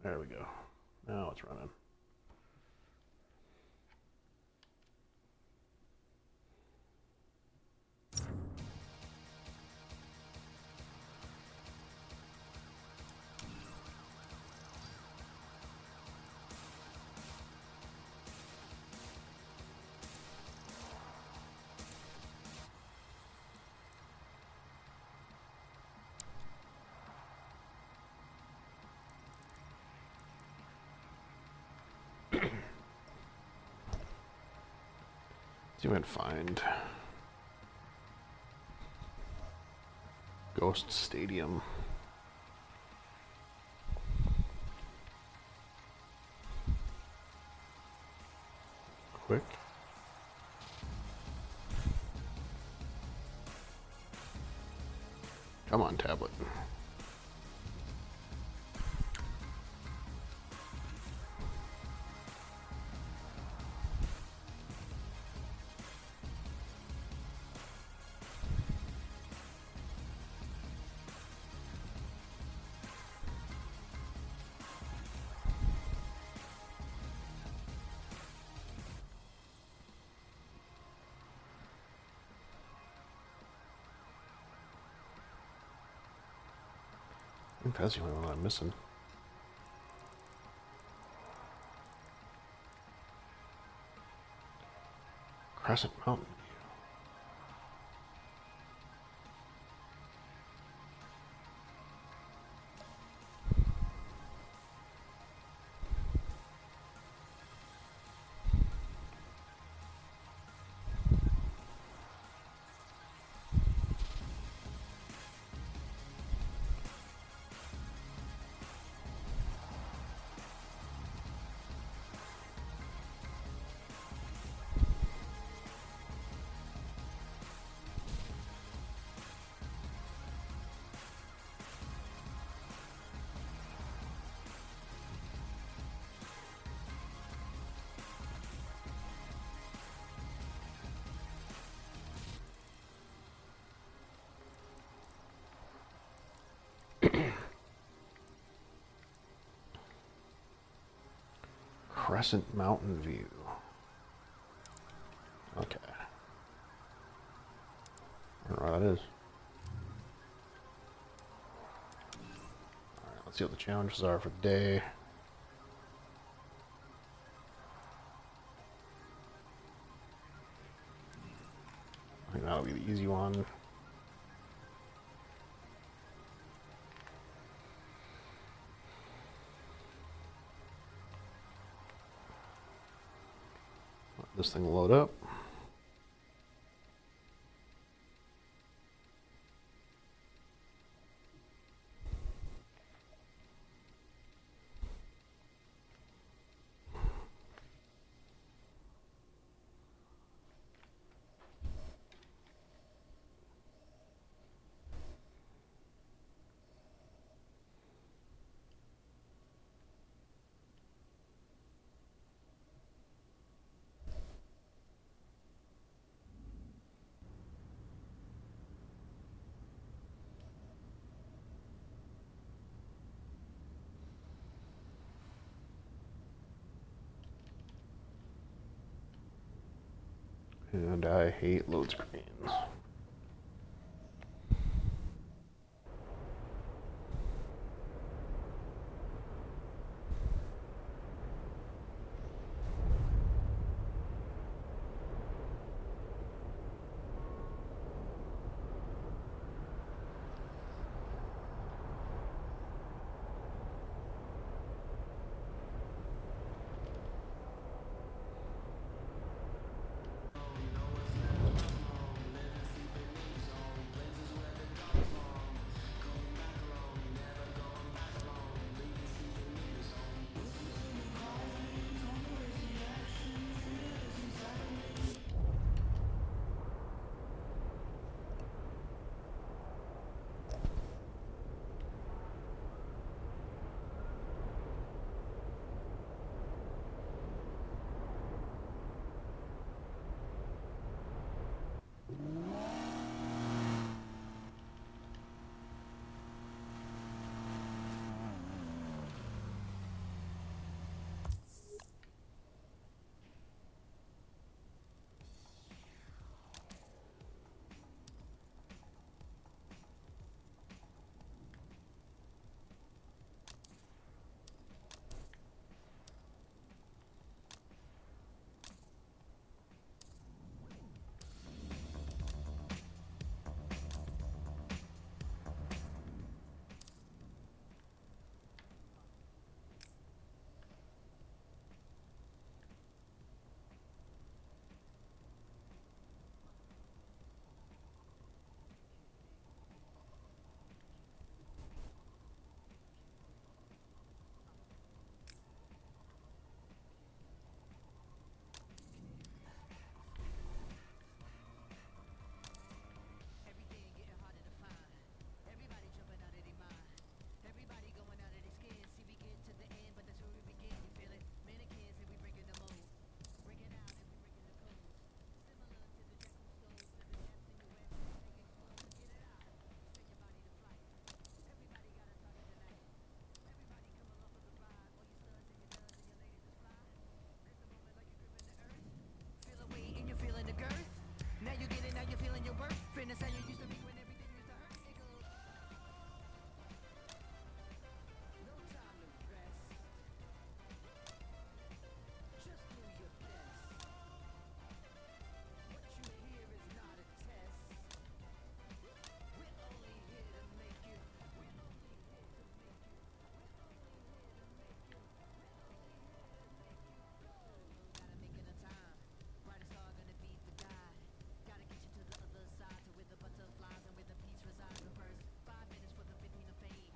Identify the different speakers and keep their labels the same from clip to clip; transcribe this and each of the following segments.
Speaker 1: There we go. Now it's running. See if I can find Ghost Stadium. Quick. Come on, tablet. I think that's the only one I'm missing. Crescent Mountain. Crescent Mountain View. Okay. I don't know what that is. Alright, let's see what the challenges are for the day. I think that'll be the easy one. Let this thing load up. And I hate load screens.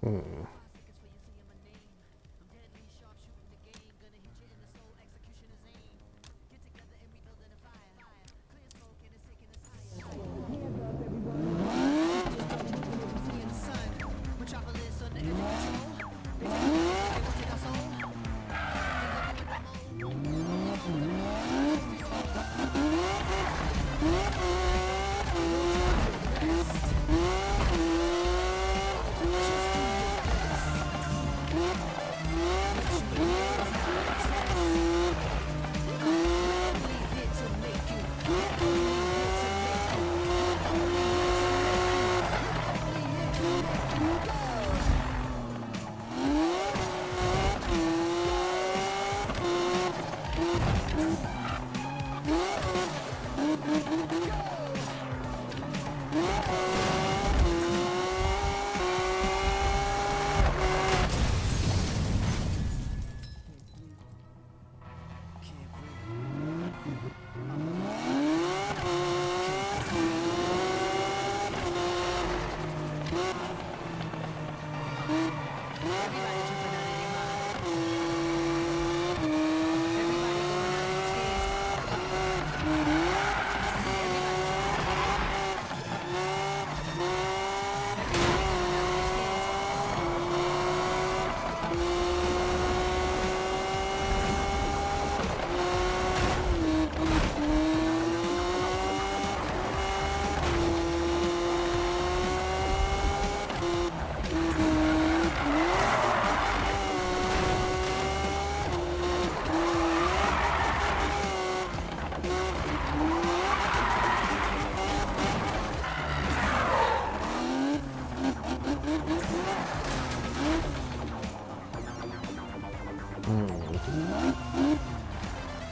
Speaker 1: Hmm.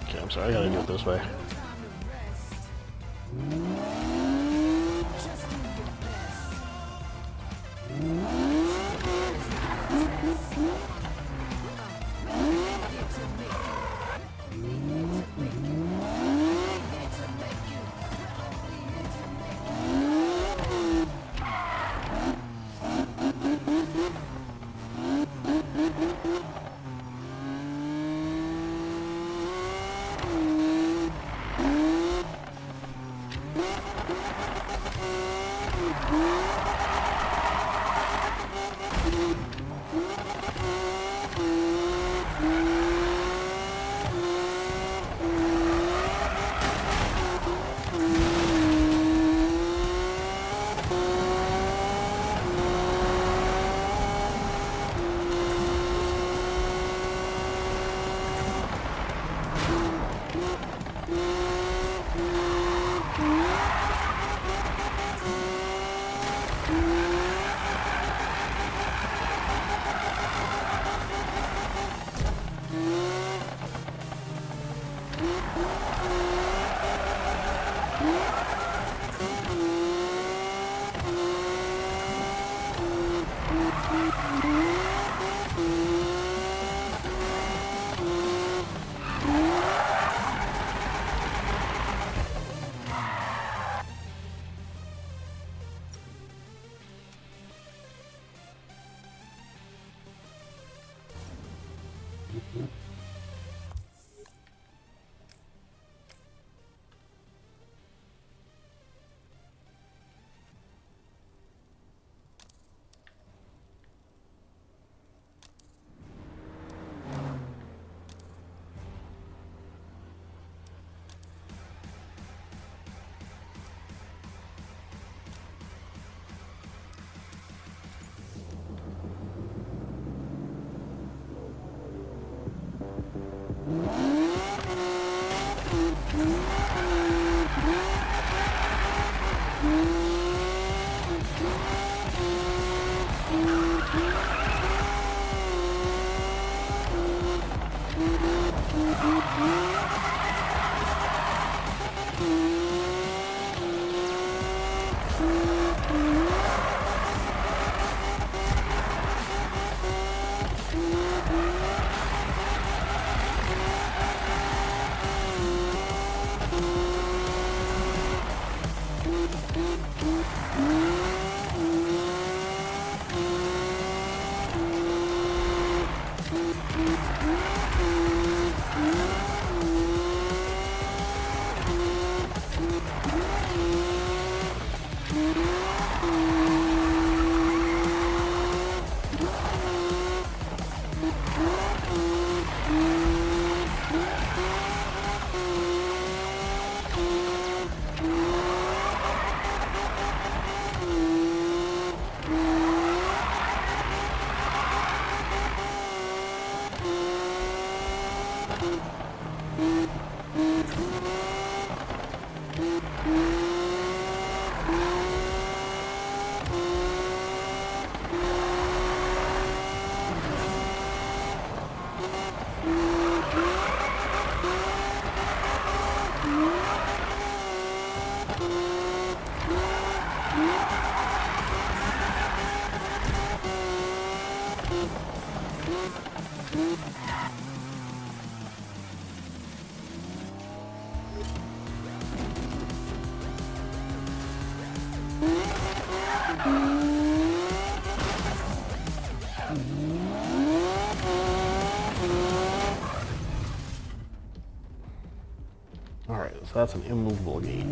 Speaker 1: Okay, I'm sorry, I gotta do it this way. Alright, so that's an immovable gate.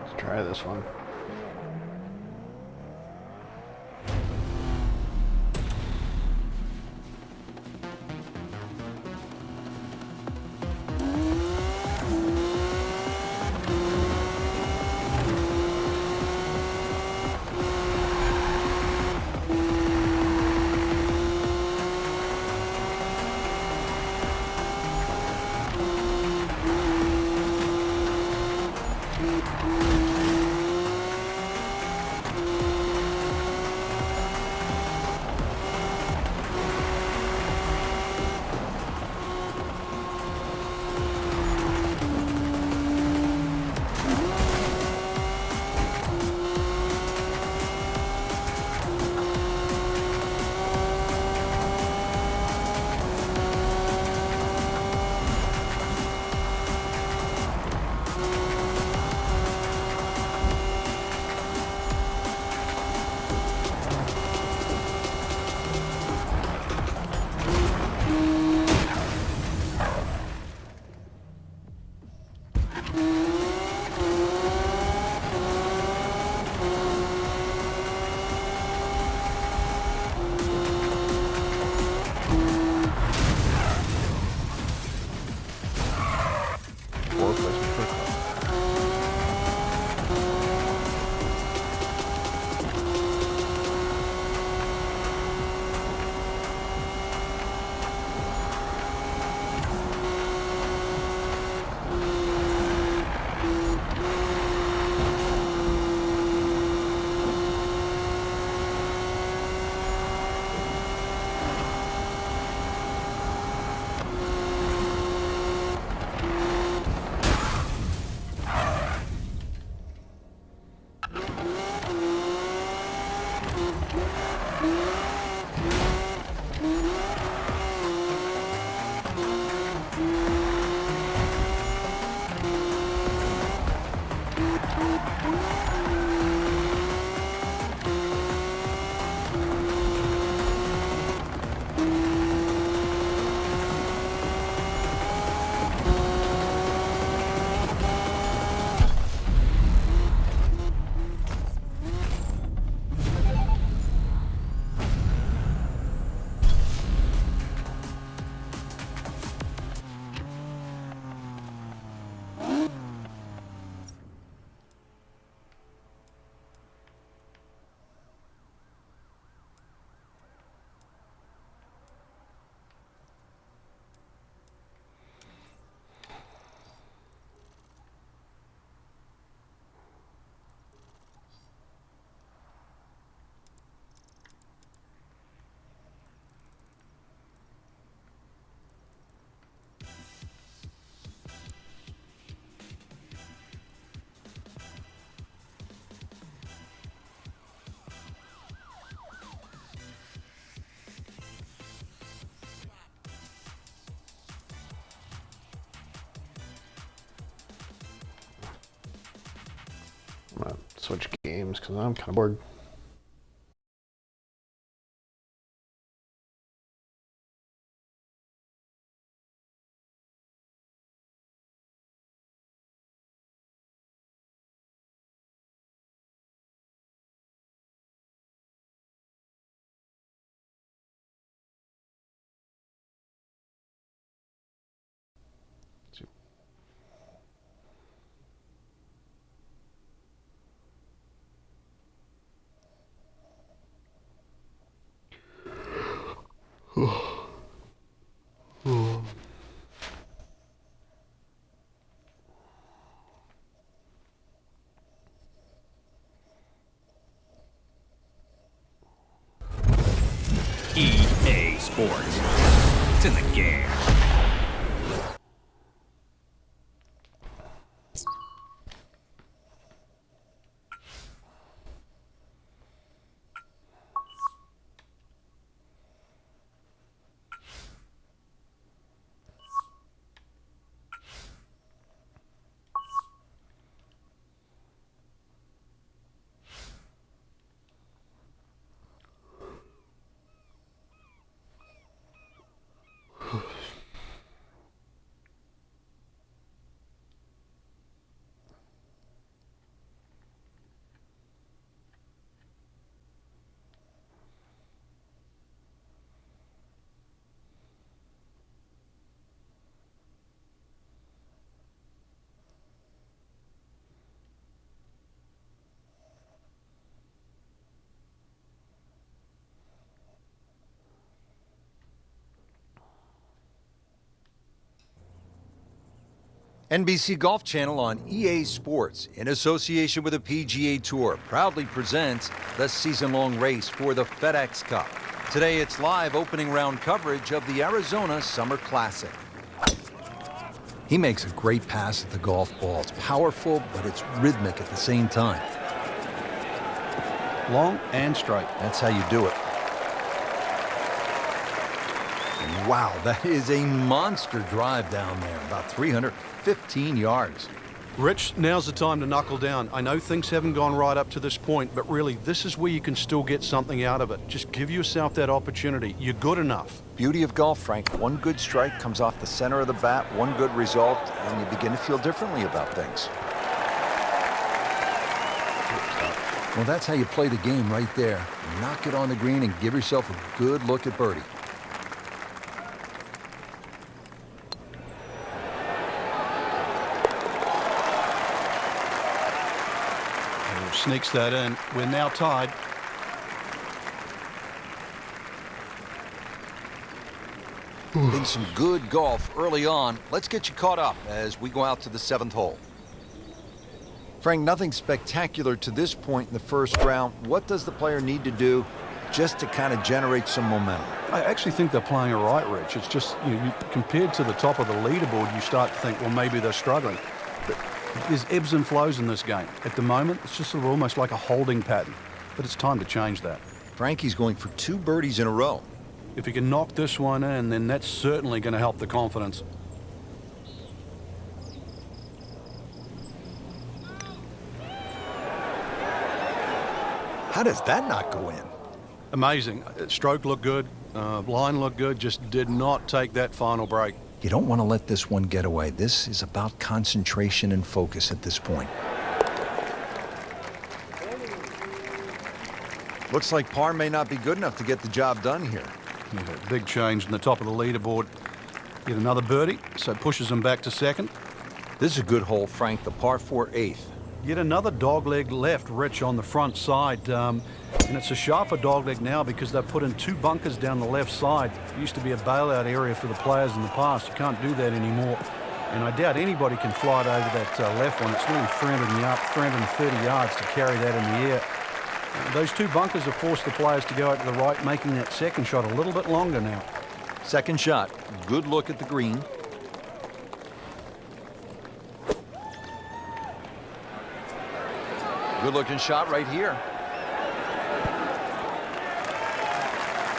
Speaker 1: Let's try this one. I'm gonna switch games because I'm kind of bored.
Speaker 2: NBC Golf Channel on EA Sports, in association with the PGA Tour, proudly presents the season-long race for the FedEx Cup. Today it's live opening round coverage of the Arizona Summer Classic. He makes a great pass at the golf ball. It's powerful, but it's rhythmic at the same time.
Speaker 3: Long and straight.
Speaker 2: That's how you do it. Wow, that is a monster drive down there, about 315 yards.
Speaker 3: Rich, now's the time to knuckle down. I know things haven't gone right up to this point, but really, this is where you can still get something out of it. Just give yourself that opportunity. You're good enough.
Speaker 2: Beauty of golf, Frank. One good strike comes off the center of the bat, one good result, and you begin to feel differently about things. Well, that's how you play the game right there. Knock it on the green and give yourself a good look at birdie.
Speaker 3: Sneaks that in. We're now tied.
Speaker 2: Been some good golf early on. Let's get you caught up as we go out to the 7th hole. Frank, nothing spectacular to this point in the first round. What does the player need to do just to kind of generate some momentum?
Speaker 3: I actually think they're playing all right, Rich. It's just, compared to the top of the leaderboard, you start to think, well, maybe they're struggling. But there's ebbs and flows in this game. At the moment, it's just sort of almost like a holding pattern. But it's time to change that.
Speaker 2: Frankie's going for 2 birdies in a row.
Speaker 3: If he can knock this one in, then that's certainly going to help the confidence.
Speaker 2: How does that not go in?
Speaker 3: Amazing. Stroke looked good. Line looked good. Just did not take that final break.
Speaker 2: You don't want to let this one get away. This is about concentration and focus at this point. Looks like par may not be good enough to get the job done here.
Speaker 3: Yeah, big change in the top of the leaderboard. Get another birdie, so pushes him back to second.
Speaker 2: This is a good hole, Frank, the par 4 8th.
Speaker 3: Yet another dogleg left, Rich, on the front side. And it's a sharper dogleg now because they've put in 2 bunkers down the left side. It used to be a bailout area for the players in the past. You can't do that anymore. And I doubt anybody can fly it over that left one. It's nearly 330 yards to carry that in the air. Those 2 bunkers have forced the players to go out to the right, making that second shot a little bit longer now.
Speaker 2: Second shot. Good look at the green. Good looking shot right here.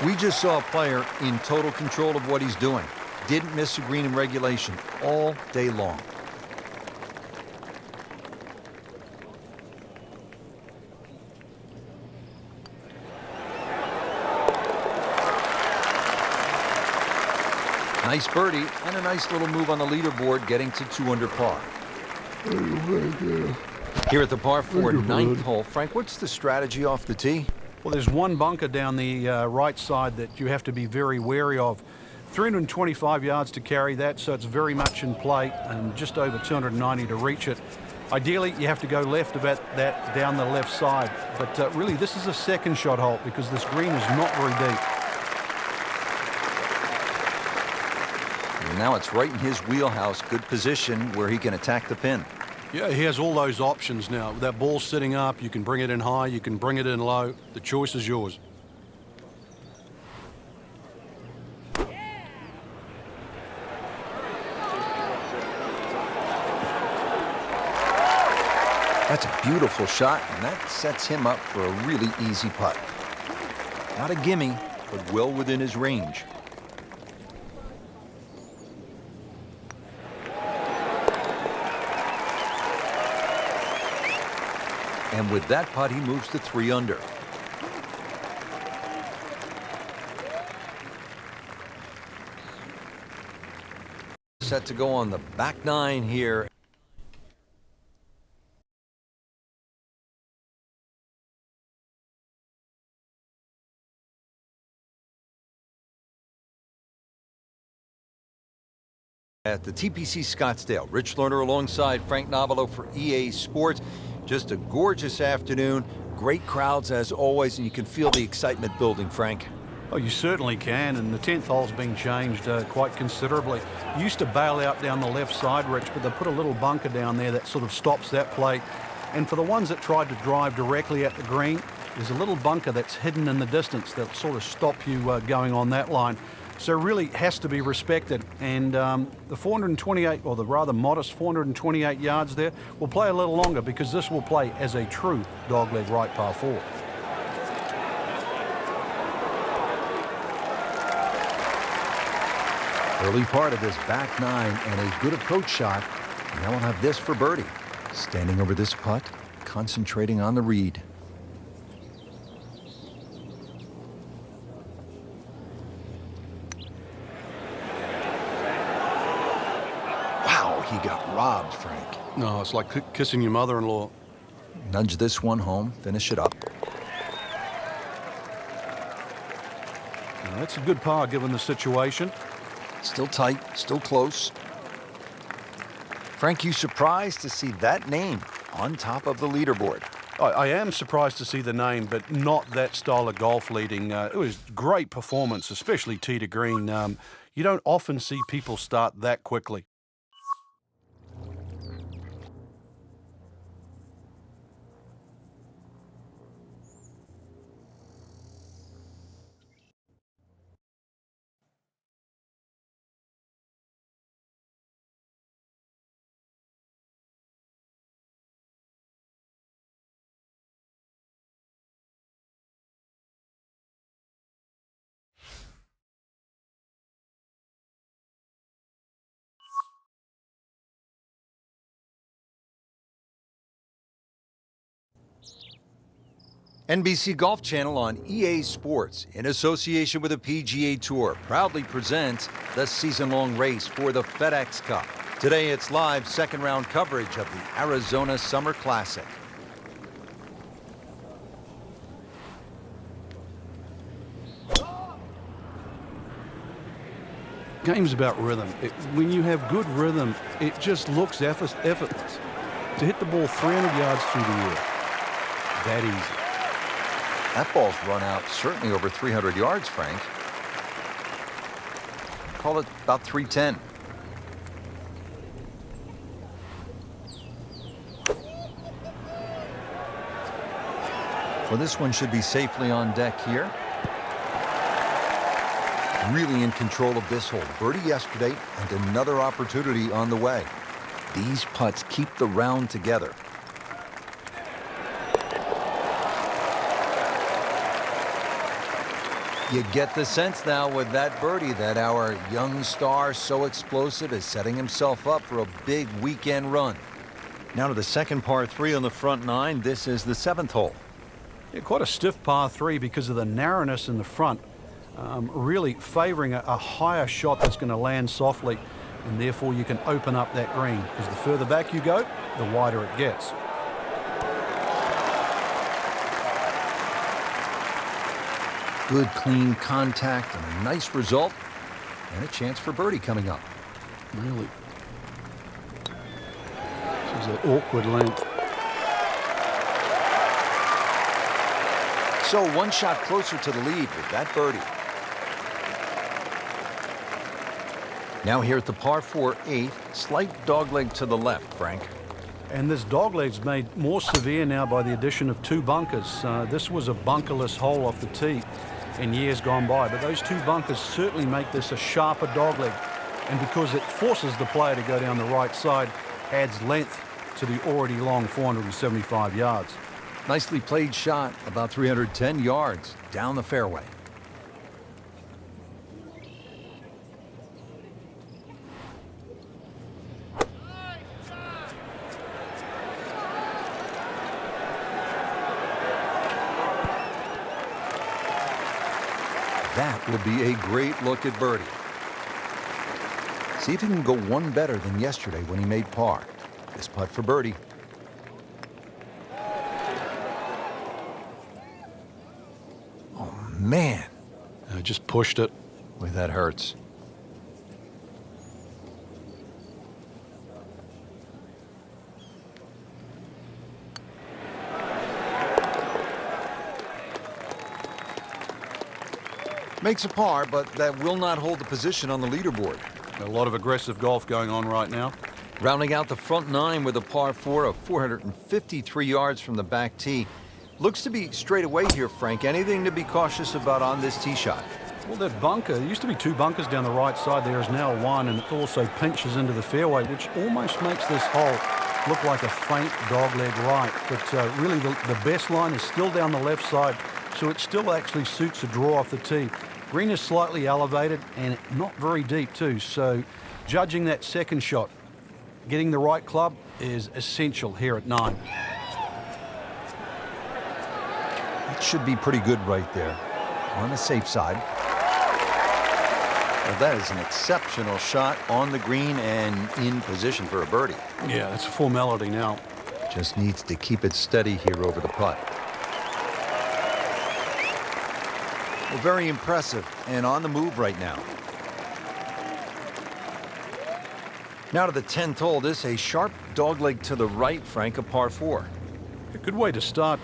Speaker 2: We just saw a player in total control of what he's doing. Didn't miss a green in regulation all day long. Nice birdie and a nice little move on the leaderboard, getting to 2 under par. Here at the par 4 9th hole, Frank, what's the strategy off the tee?
Speaker 3: Well, there's one bunker down the right side that you have to be very wary of. 325 yards to carry that, so it's very much in play, and just over 290 to reach it. Ideally, you have to go left about that down the left side. But really, this is a second shot hole because this green is not very deep.
Speaker 2: And now it's right in his wheelhouse. Good position where he can attack the pin.
Speaker 3: Yeah, he has all those options now. With that ball sitting up, you can bring it in high, you can bring it in low. The choice is yours.
Speaker 2: That's a beautiful shot, and that sets him up for a really easy putt. Not a gimme, but well within his range. And with that putt, he moves to 3 under. Set to go on the back 9 here. At the TPC Scottsdale, Rich Lerner alongside Frank Nobilo for EA Sports. Just a gorgeous afternoon. Great crowds as always, and you can feel the excitement building, Frank.
Speaker 3: Oh, you certainly can, and the 10th hole's been changed quite considerably. Used to bail out down the left side, Rich, but they put a little bunker down there that sort of stops that play. And for the ones that tried to drive directly at the green, there's a little bunker that's hidden in the distance that'll sort of stop you going on that line. So really has to be respected. And the 428, or the rather modest 428 yards there, will play a little longer because this will play as a true dogleg right par 4.
Speaker 2: Early part of this back nine and a good approach shot. Now we'll have this for birdie. Standing over this putt, concentrating on the read. Wow, he got robbed, Frank.
Speaker 3: No, it's like kissing your mother-in-law.
Speaker 2: Nudge this one home, finish it up.
Speaker 3: Now, that's a good par given the situation.
Speaker 2: Still tight, still close. Frank, you surprised to see that name on top of the leaderboard?
Speaker 3: I am surprised to see the name, but not that style of golf leading. It was great performance, especially tee to green. You don't often see people start that quickly.
Speaker 2: NBC Golf Channel on EA Sports, in association with the PGA Tour, proudly presents the season-long race for the FedEx Cup. Today it's live second-round coverage of the Arizona Summer Classic.
Speaker 3: Game's about rhythm. When you have good rhythm, it just looks effortless. To hit the ball 300 yards through the air, that easy.
Speaker 2: That ball's run out certainly over 300 yards, Frank. Call it about 310. Well, this one should be safely on deck here. Really in control of this hole. Birdie yesterday and another opportunity on the way. These putts keep the round together. You get the sense now with that birdie that our young star, so explosive, is setting himself up for a big weekend run. Now to the second par 3 on the front nine. This is the 7th hole.
Speaker 3: Yeah, quite a stiff par 3 because of the narrowness in the front. Really favoring a higher shot that's going to land softly, and therefore you can open up that green, because the further back you go, the wider it gets.
Speaker 2: Good clean contact and a nice result, and a chance for birdie coming up.
Speaker 3: Really. This is an awkward length.
Speaker 2: So one shot closer to the lead with that birdie. Now here at the par 4 8th, slight dogleg to the left, Frank.
Speaker 3: And this dogleg's made more severe now by the addition of 2 bunkers. This was a bunkerless hole off the tee in years gone by, but those 2 bunkers certainly make this a sharper dogleg. And because it forces the player to go down the right side, adds length to the already long 475 yards.
Speaker 2: Nicely played shot, about 310 yards down the fairway. That will be a great look at birdie. See if he can go one better than yesterday when he made par. This putt for birdie. Oh, man.
Speaker 3: I just pushed it.
Speaker 2: Boy, that hurts. Makes a par, but that will not hold the position on the leaderboard.
Speaker 3: A lot of aggressive golf going on right now.
Speaker 2: Rounding out the front nine with a par 4 of 453 yards from the back tee. Looks to be straight away here, Frank. Anything to be cautious about on this tee shot?
Speaker 3: Well, that bunker, there used to be two bunkers down the right side. There is now one, and it also pinches into the fairway, which almost makes this hole look like a faint dogleg right. But really, the best line is still down the left side, so it still actually suits a draw off the tee. Green is slightly elevated and not very deep too, so judging that second shot, getting the right club is essential here at 9.
Speaker 2: It should be pretty good right there, on the safe side. Well, that is an exceptional shot on the green and in position for a birdie.
Speaker 3: Yeah, it's a formality now.
Speaker 2: Just needs to keep it steady here over the putt. Well, very impressive and on the move right now. Now to the 10th hole. This a sharp dogleg to the right, Frank, a par 4.
Speaker 3: A good way to start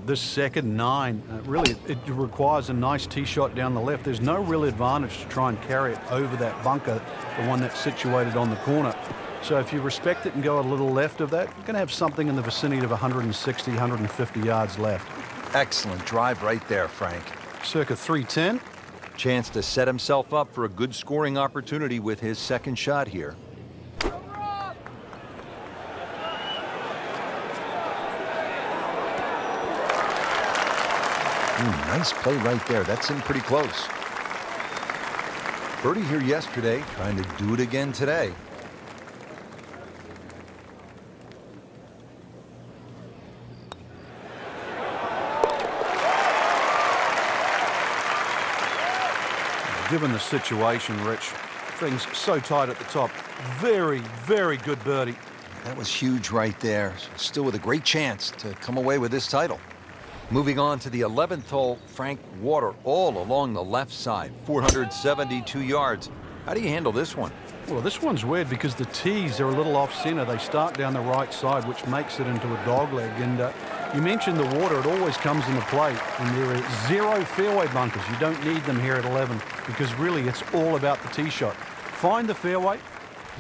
Speaker 3: this second 9. Really, it requires a nice tee shot down the left. There's no real advantage to try and carry it over that bunker, the one that's situated on the corner. So if you respect it and go a little left of that, you're going to have something in the vicinity of 160, 150 yards left.
Speaker 2: Excellent drive right there, Frank.
Speaker 3: Circa 310.
Speaker 2: Chance to set himself up for a good scoring opportunity with his second shot here. Nice play right there. That's in pretty close. Birdie here yesterday, trying to do it again today.
Speaker 3: Given the situation, Rich, things so tight at the top. Very, very good birdie.
Speaker 2: That was huge right there. Still with a great chance to come away with this title. Moving on to the 11th hole, Frank, water all along the left side, 472 yards. How do you handle this one?
Speaker 3: Well, this one's weird because the tees are a little off center. They start down the right side, which makes it into a dogleg. And you mentioned the water, it always comes into play. And there are 0 fairway bunkers. You don't need them here at 11 because really it's all about the tee shot. Find the fairway,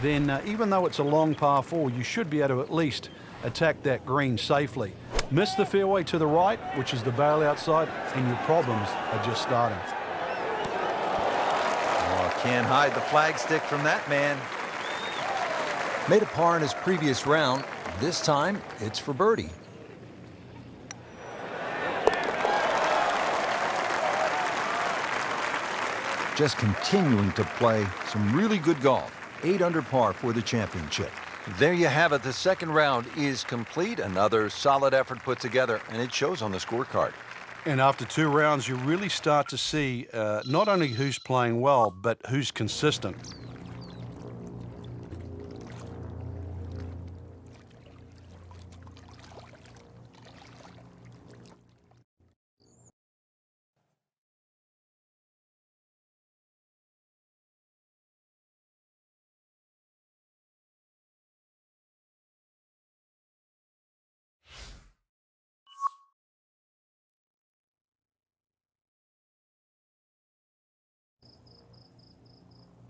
Speaker 3: then even though it's a long par 4, you should be able to at least attack that green safely. Miss the fairway to the right, which is the bailout side, and your problems are just starting.
Speaker 2: Oh, can't hide the flagstick from that man. Made a par in his previous round. This time, it's for birdie. Just continuing to play some really good golf. 8 under par for the championship. There you have it. The second round is complete. Another solid effort put together, and it shows on the scorecard.
Speaker 3: And after 2 rounds, you really start to see not only who's playing well, but who's consistent.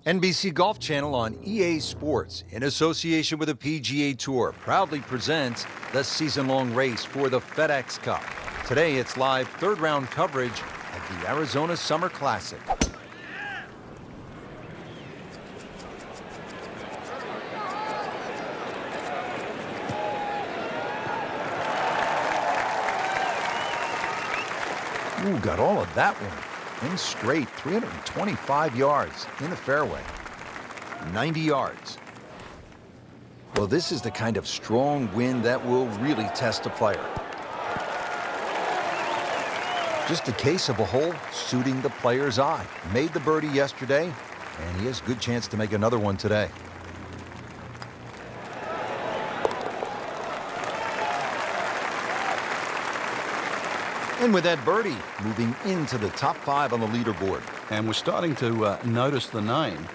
Speaker 2: NBC Golf Channel on EA Sports, in association with the PGA Tour, proudly presents the season-long race for the FedEx Cup. Today, it's live third-round coverage at the Arizona Summer Classic. Ooh, got all of that one. In straight, 325 yards in the fairway, 90 yards. Well, this is the kind of strong wind that will really test a player. Just a case of a hole suiting the player's eye. Made the birdie yesterday, and he has a good chance to make another one today. And with that birdie, moving into the top 5 on the leaderboard.
Speaker 3: And we're starting to notice the name.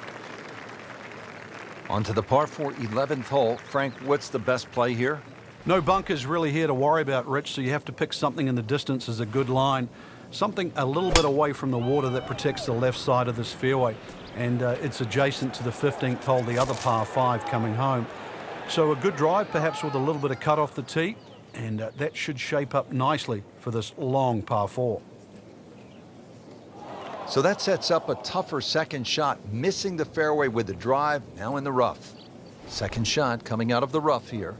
Speaker 2: On to the par 4 11th hole. Frank, what's the best play here?
Speaker 3: No bunkers really here to worry about, Rich, so you have to pick something in the distance as a good line. something a little bit away from the water that protects the left side of this fairway. And it's adjacent to the 15th hole, the other par 5 coming home. So a good drive, perhaps with a little bit of cut off the tee, and that should shape up nicely for this long par 4.
Speaker 2: So that sets up a tougher second shot, missing the fairway with the drive, now in the rough. Second shot coming out of the rough here.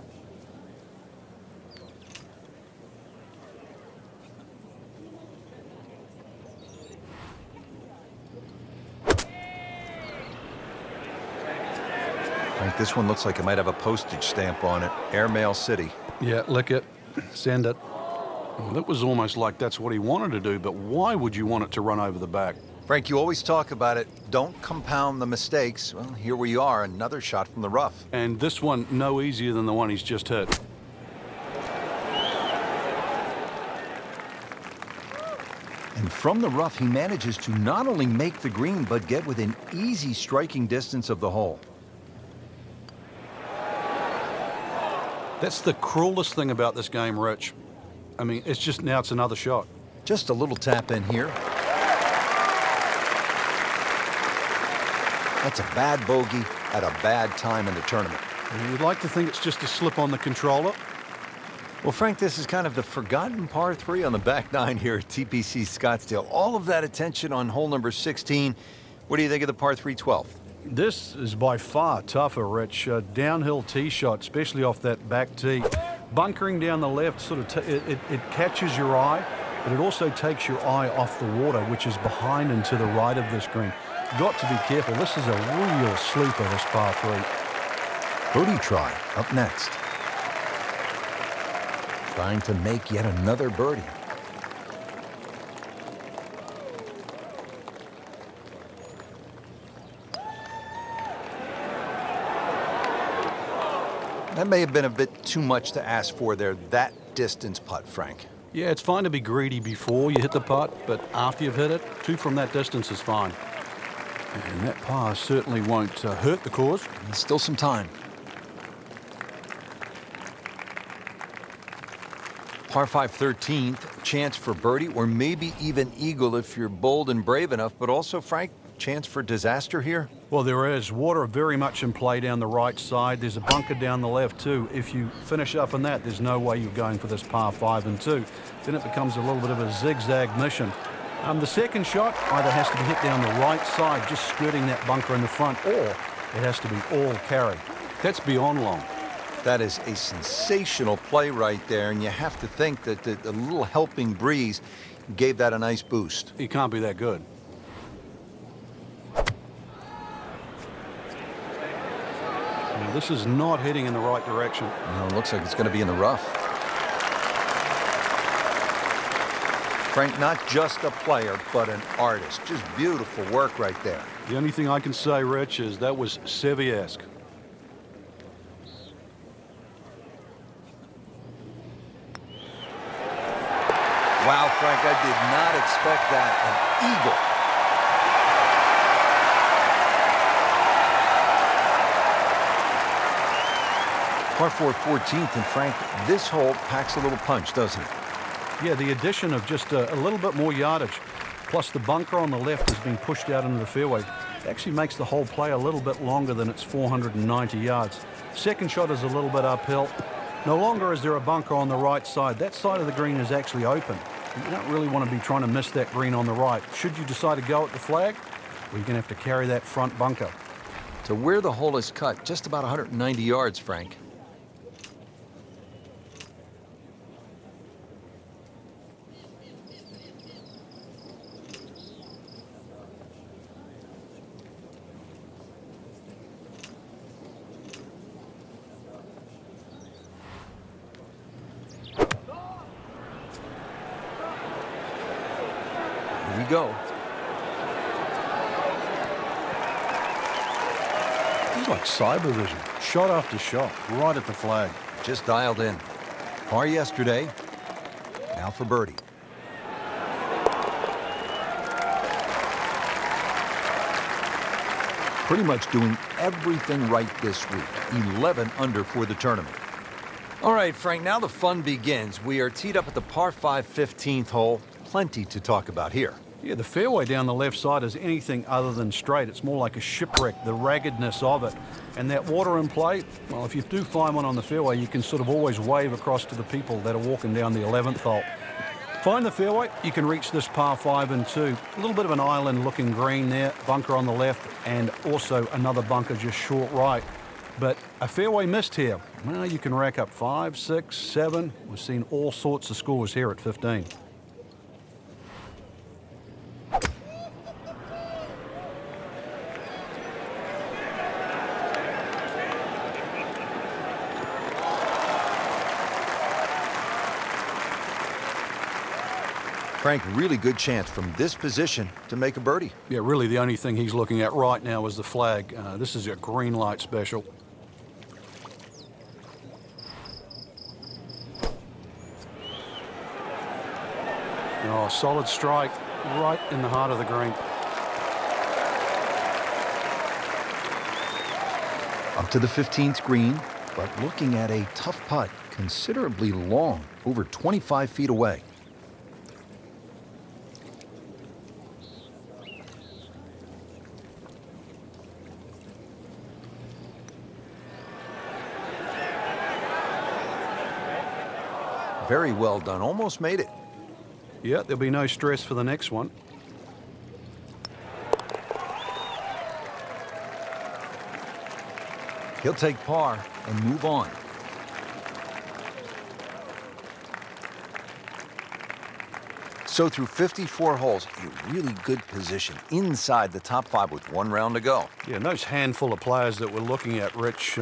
Speaker 2: Frank, this one looks like it might have a postage stamp on it. Airmail City.
Speaker 3: Yeah, lick it, send it. Well, that was almost like that's what he wanted to do, but why would you want it to run over the back?
Speaker 2: Frank, you always talk about it. Don't compound the mistakes. Well, here we are, another shot from the rough.
Speaker 3: And this one no easier than the one he's just hit.
Speaker 2: And from the rough, he manages to not only make the green, but get within easy striking distance of the hole.
Speaker 3: That's the cruelest thing about this game, Rich. I mean, it's just now it's another shot.
Speaker 2: Just a little tap in here. That's a bad bogey at a bad time in the tournament.
Speaker 3: And you'd like to think it's just a slip on the controller.
Speaker 2: Well, Frank, this is kind of the forgotten par 3 on the back 9 here at TPC Scottsdale. All of that attention on hole number 16. What do you think of the par 3 12th?
Speaker 3: This is by far tougher, Rich. Downhill tee shot, especially off that back tee. Bunkering down the left sort of it catches your eye, but it also takes your eye off the water, which is behind and to the right of this green. Got to be careful. This is a real sleeper, this par 3.
Speaker 2: Birdie try up next. Trying to make yet another birdie. That may have been a bit too much to ask for there, that distance putt, Frank.
Speaker 3: Yeah, it's fine to be greedy before you hit the putt, but after you've hit it, 2 from that distance is fine. And that par certainly won't hurt the cause.
Speaker 2: There's still some time. Par 5 13th, chance for birdie or maybe even eagle if you're bold and brave enough, but also, Frank, chance for disaster here?
Speaker 3: Well, there is. Water very much in play down the right side. There's a bunker down the left, too. If you finish up in that, there's no way you're going for this par 5 and 2. Then it becomes a little bit of a zigzag mission. The second shot either has to be hit down the right side, just skirting that bunker in the front, or it has to be all carry. That's beyond long.
Speaker 2: That is a sensational play right there, and you have to think that the little helping breeze gave that a nice boost.
Speaker 3: He can't be that good. Now, this is not heading in the right direction.
Speaker 2: No, it looks like it's going to be in the rough. Frank, not just a player, but an artist. Just beautiful work right there.
Speaker 3: The only thing I can say, Rich, is that was Seve-esque.
Speaker 2: Wow, Frank, I did not expect that. An eagle. Par 4 14th, and Frank, this hole packs a little punch, doesn't it?
Speaker 3: Yeah, the addition of just a little bit more yardage, plus the bunker on the left is being pushed out into the fairway. It actually makes the whole play a little bit longer than its 490 yards. Second shot is a little bit uphill. No longer is there a bunker on the right side. That side of the green is actually open. You don't really want to be trying to miss that green on the right. Should you decide to go at the flag, well, you're going to have to carry that front bunker.
Speaker 2: To where the hole is cut, just about 190 yards, Frank. Here we go.
Speaker 3: It's like cyber vision. Shot after shot, right at the flag.
Speaker 2: Just dialed in. Par yesterday, now for birdie. Pretty much doing everything right this week. 11 under for the tournament. All right, Frank, now the fun begins. We are teed up at the par 5 15th hole. plenty to talk about here.
Speaker 3: Yeah, the fairway down the left side is anything other than straight. It's more like a shipwreck, the raggedness of it. And that water in play, well, if you do find one on the fairway, you can sort of always wave across to the people that are walking down the 11th hole. Find the fairway, you can reach this par 5 and 2. A little bit of an island-looking green there, bunker on the left, and also another bunker just short right. But a fairway missed here. Well, you can rack up 5, 6, 7. We've seen all sorts of scores here at 15.
Speaker 2: Frank, really good chance from this position to make a birdie.
Speaker 3: Yeah, really the only thing he's looking at right now is the flag. This is a green light special. Oh, solid strike right in the heart of the green.
Speaker 2: Up to the 15th green, but looking at a tough putt, considerably long, over 25 feet away. Very well done, almost made it.
Speaker 3: Yeah, there'll be no stress for the next one.
Speaker 2: He'll take par and move on. So through 54 holes, a really good position inside the top 5 with 1 round to go.
Speaker 3: Yeah, and those handful of players that we're looking at, Rich,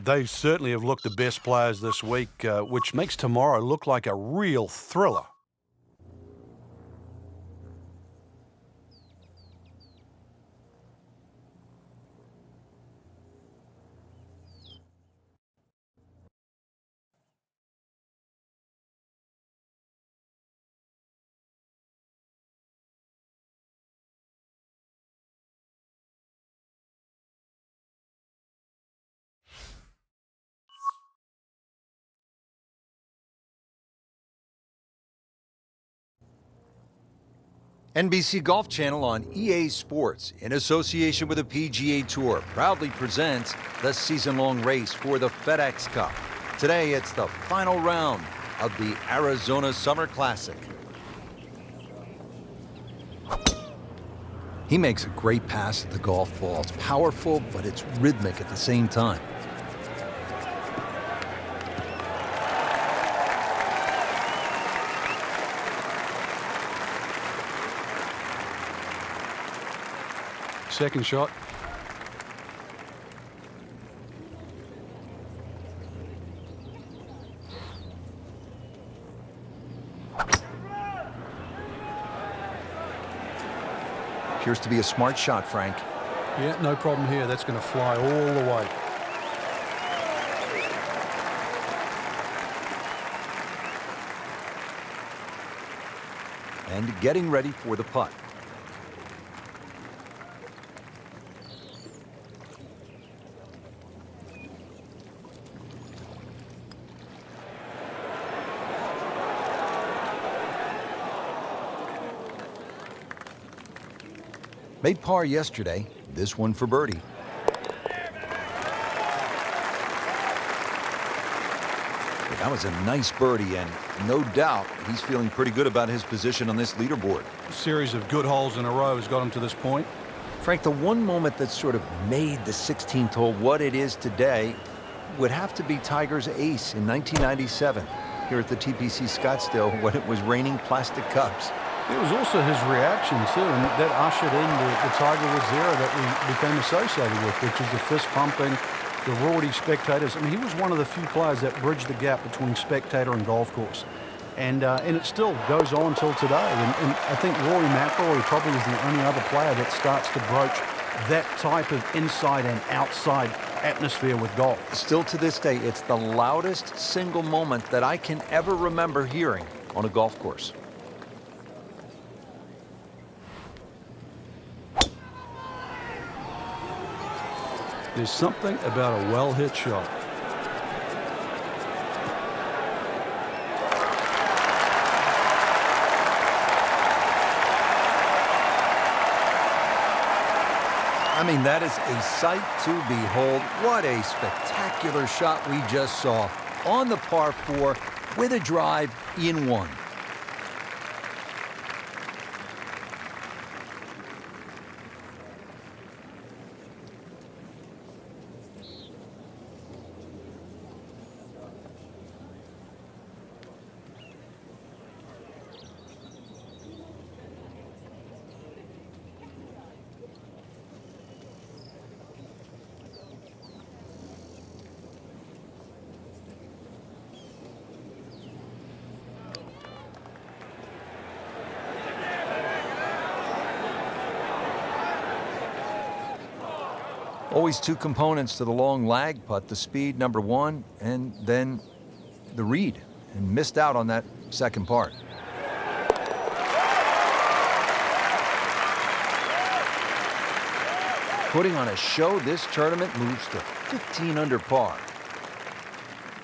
Speaker 3: they certainly have looked the best players this week, which makes tomorrow look like a real thriller.
Speaker 2: NBC Golf Channel on EA Sports, in association with the PGA Tour, proudly presents the season-long race for the FedEx Cup. Today, it's the final round of the Arizona Summer Classic. He makes a great pass at the golf ball. It's powerful, but it's rhythmic at the same time.
Speaker 3: Second shot.
Speaker 2: Appears to be a smart shot, Frank.
Speaker 3: Yeah, no problem here. That's going to fly all the way.
Speaker 2: And getting ready for the putt. Made par yesterday, this one for birdie. But that was a nice birdie, and no doubt he's feeling pretty good about his position on this leaderboard.
Speaker 3: A series of good holes in a row has got him to this point.
Speaker 2: Frank, the one moment that sort of made the 16th hole what it is today would have to be Tiger's ace in 1997 here at the TPC Scottsdale when it was raining plastic cups.
Speaker 3: It was also his reaction, too, and that ushered in the Tiger Woods era that we became associated with, which is the fist pumping, the rowdy spectators. I mean, he was one of the few players that bridged the gap between spectator and golf course. And it still goes on till today. And I think Rory McIlroy probably is the only other player that starts to broach that type of inside and outside atmosphere with golf.
Speaker 2: Still to this day, it's the loudest single moment that I can ever remember hearing on a golf course.
Speaker 3: There's something about a well-hit shot.
Speaker 2: I mean, that is a sight to behold. What a spectacular shot we just saw on the par 4 with a drive in 1. Always two components to the long lag putt, the speed, number 1, and then the read, and missed out on that second part. Putting on a show, this tournament moves to 15 under par.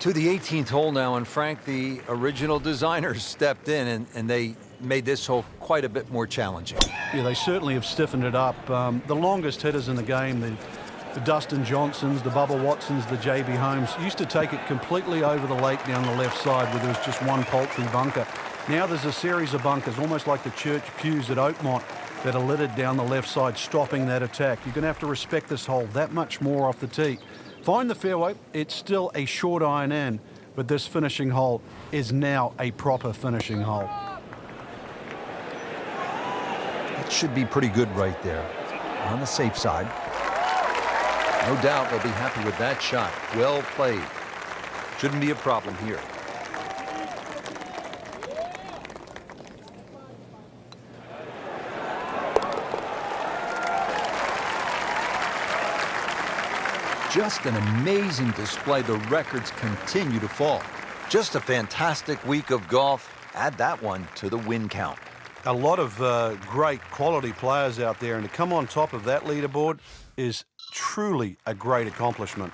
Speaker 2: To the 18th hole now, and Frank, the original designers stepped in, and they made this hole quite a bit more challenging.
Speaker 3: Yeah, they certainly have stiffened it up. The longest hitters in the game, the Dustin Johnsons, the Bubba Watsons, the JB Holmes, used to take it completely over the lake down the left side where there was just one paltry bunker. Now there's a series of bunkers, almost like the church pews at Oakmont, that are littered down the left side, stopping that attack. You're going to have to respect this hole that much more off the tee. Find the fairway. It's still a short iron in, but this finishing hole is now a proper finishing hole.
Speaker 2: That should be pretty good right there, on the safe side. No doubt they'll be happy with that shot. Well played. Shouldn't be a problem here. Just an amazing display. The records continue to fall. Just a fantastic week of golf. Add that one to the win count.
Speaker 3: A lot of great quality players out there, and to come on top of that leaderboard is truly a great accomplishment.